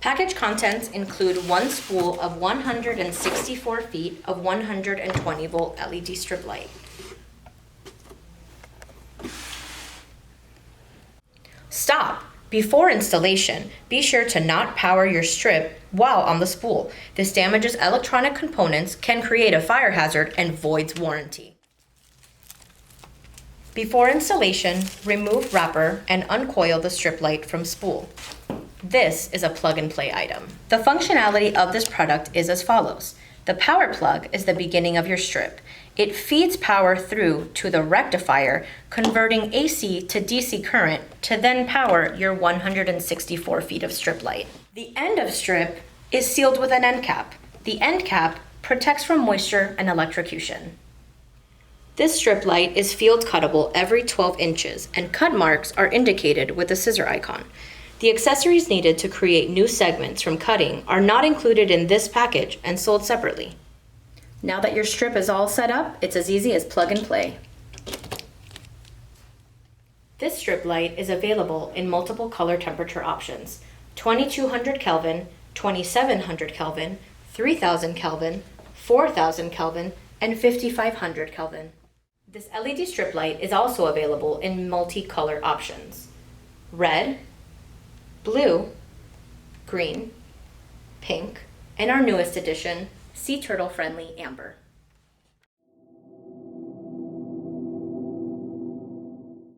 Package contents include one spool of 164 feet of 120 volt LED strip light. Stop! Before installation, be sure to not power your strip while on the spool. This damages electronic components, can create a fire hazard, and voids warranty. Before installation, remove wrapper and uncoil the strip light from spool. This is a plug-and-play item. The functionality of this product is as follows. The power plug is the beginning of your strip. It feeds power through to the rectifier, converting AC to DC current to then power your 164 feet of strip light. The end of strip is sealed with an end cap. The end cap protects from moisture and electrocution. This strip light is field cuttable every 12 inches, and cut marks are indicated with a scissor icon. The accessories needed to create new segments from cutting are not included in this package and sold separately. Now that your strip is all set up, it's as easy as plug and play. This strip light is available in multiple color temperature options: 2200 Kelvin, 2700 Kelvin, 3000 Kelvin, 4000 Kelvin, and 5500 Kelvin. This LED strip light is also available in multicolor options: red, blue, green, pink, and our newest addition, sea turtle friendly amber.